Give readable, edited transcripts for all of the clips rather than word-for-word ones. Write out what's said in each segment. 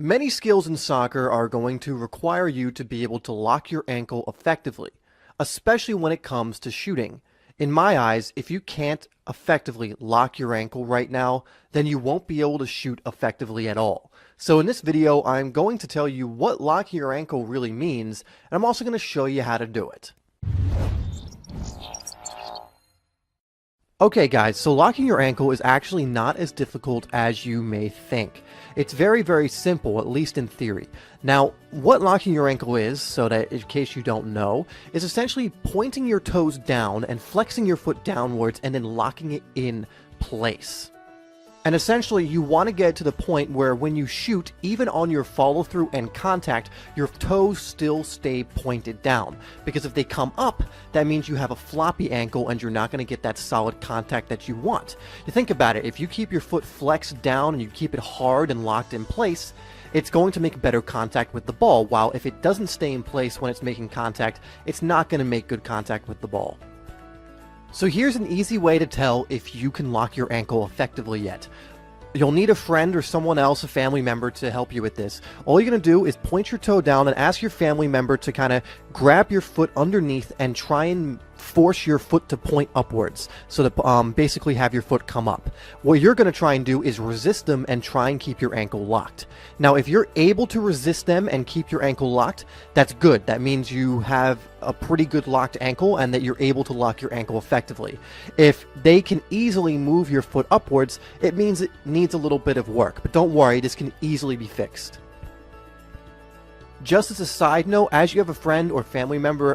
Many skills in soccer are going to require you to be able to lock your ankle effectively, especially when it comes to shooting. In my eyes, if you can't effectively lock your ankle right now, then you won't be able to shoot effectively at all. So in this video, I'm going to tell you what locking your ankle really means, and I'm also going to show you how to do it. Okay guys, so locking your ankle is actually not as difficult as you may think. It's very, very simple, at least in theory. Now, what locking your ankle is, so that in case you don't know, is essentially pointing your toes down and flexing your foot downwards and then locking it in place. And essentially, you want to get to the point where when you shoot, even on your follow-through and contact, your toes still stay pointed down. Because if they come up, that means you have a floppy ankle and you're not going to get that solid contact that you want. You think about it, if you keep your foot flexed down and you keep it hard and locked in place, it's going to make better contact with the ball, while if it doesn't stay in place when it's making contact, it's not going to make good contact with the ball. So here's an easy way to tell if you can lock your ankle effectively yet. You'll need a friend or someone else, a family member, to help you with this. All you're going to do is point your toe down and ask your family member to kind of grab your foot underneath and try and force your foot to point upwards, so that basically have your foot come up. What you're going to try and do is resist them and try and keep your ankle locked. Now, if you're able to resist them and keep your ankle locked, that's good. That means you have a pretty good locked ankle and that you're able to lock your ankle effectively. If they can easily move your foot upwards, it means it needs a little bit of work, but don't worry, this can easily be fixed. Just as a side note, as you have a friend or family member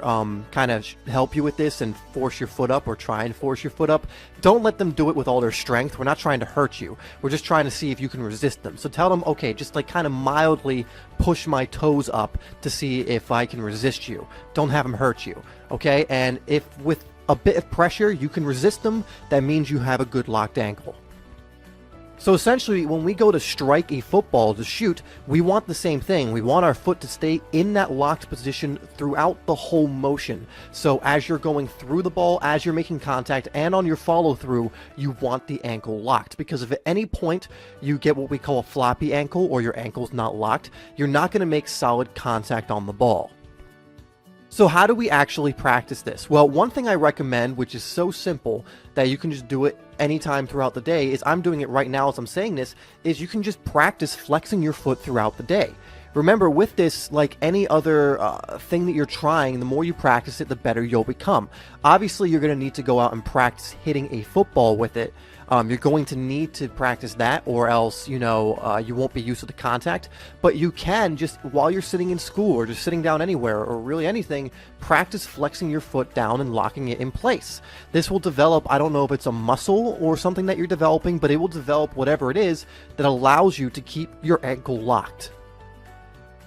kind of help you with this and force your foot up or try and force your foot up, don't let them do it with all their strength. We're not trying to hurt you. We're just trying to see if you can resist them. So tell them, okay, just like kind of mildly push my toes up to see if I can resist you. Don't have them hurt you, okay? And if with a bit of pressure you can resist them, that means you have a good locked ankle. So essentially, when we go to strike a football to shoot, we want the same thing. We want our foot to stay in that locked position throughout the whole motion. So as you're going through the ball, as you're making contact, and on your follow-through, you want the ankle locked. Because if at any point you get what we call a floppy ankle, or your ankle's not locked, you're not going to make solid contact on the ball. So how do we actually practice this? Well, one thing I recommend, which is so simple that you can just do it anytime throughout the day, is I'm doing it right now as I'm saying this, is you can just practice flexing your foot throughout the day. Remember, with this, like any other thing that you're trying, the more you practice it, the better you'll become. Obviously, you're going to need to go out and practice hitting a football with it. You're going to need to practice that, or else, you know, you won't be used to the contact. But you can, just while you're sitting in school or just sitting down anywhere or really anything, practice flexing your foot down and locking it in place. This will develop, I don't know if it's a muscle or something that you're developing, but it will develop whatever it is that allows you to keep your ankle locked.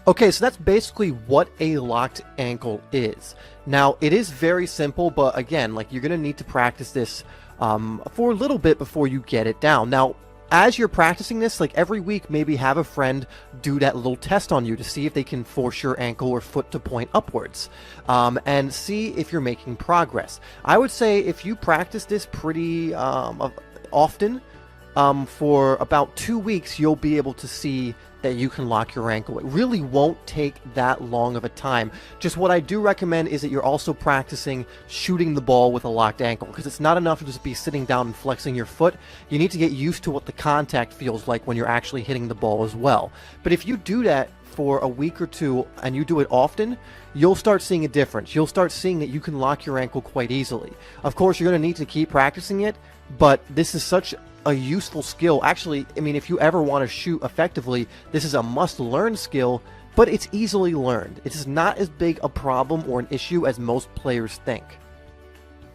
Okay, so that's basically what a locked ankle is. Now, it is very simple, but again, like, you're going to need to practice this for a little bit before you get it down. Now, as you're practicing this, like every week, maybe have a friend do that little test on you to see if they can force your ankle or foot to point upwards, and see if you're making progress. I would say if you practice this pretty often, for about 2 weeks, you'll be able to see that you can lock your ankle. It really won't take that long of a time. Just what I do recommend is that you're also practicing shooting the ball with a locked ankle, because it's not enough to just be sitting down and flexing your foot. You need to get used to what the contact feels like when you're actually hitting the ball as well. But if you do that for a week or two and you do it often, you'll start seeing a difference. You'll start seeing that you can lock your ankle quite easily. Of course, you're going to need to keep practicing it, but this is such a useful skill. Actually, I mean, if you ever want to shoot effectively, this is a must-learn skill, but it's easily learned. It is not as big a problem or an issue as most players think.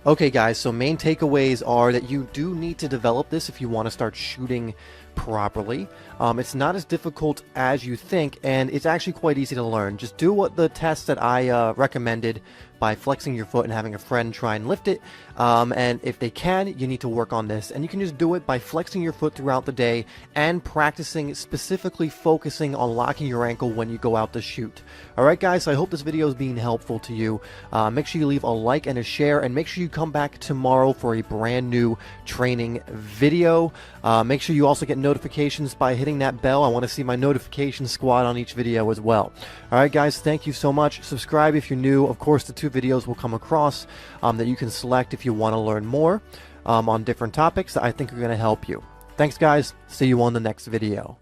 Okay guys, so main takeaways are that you do need to develop this if you want to start shooting properly. It's not as difficult as you think, and it's actually quite easy to learn. Just do what the test that I recommended by flexing your foot and having a friend try and lift it. And if they can, you need to work on this. And you can just do it by flexing your foot throughout the day and practicing, specifically focusing on locking your ankle when you go out to shoot. Alright guys, so I hope this video is being helpful to you. Make sure you leave a like and a share, and make sure you come back tomorrow for a brand new training video. Make sure you also get notifications by hitting hitting that bell. I want to see my notification squad on each video as well. Alright guys, thank you so much. Subscribe if you're new. Of course, the 2 videos will come across that you can select if you want to learn more on different topics that I think are going to help you. Thanks guys. See you on the next video.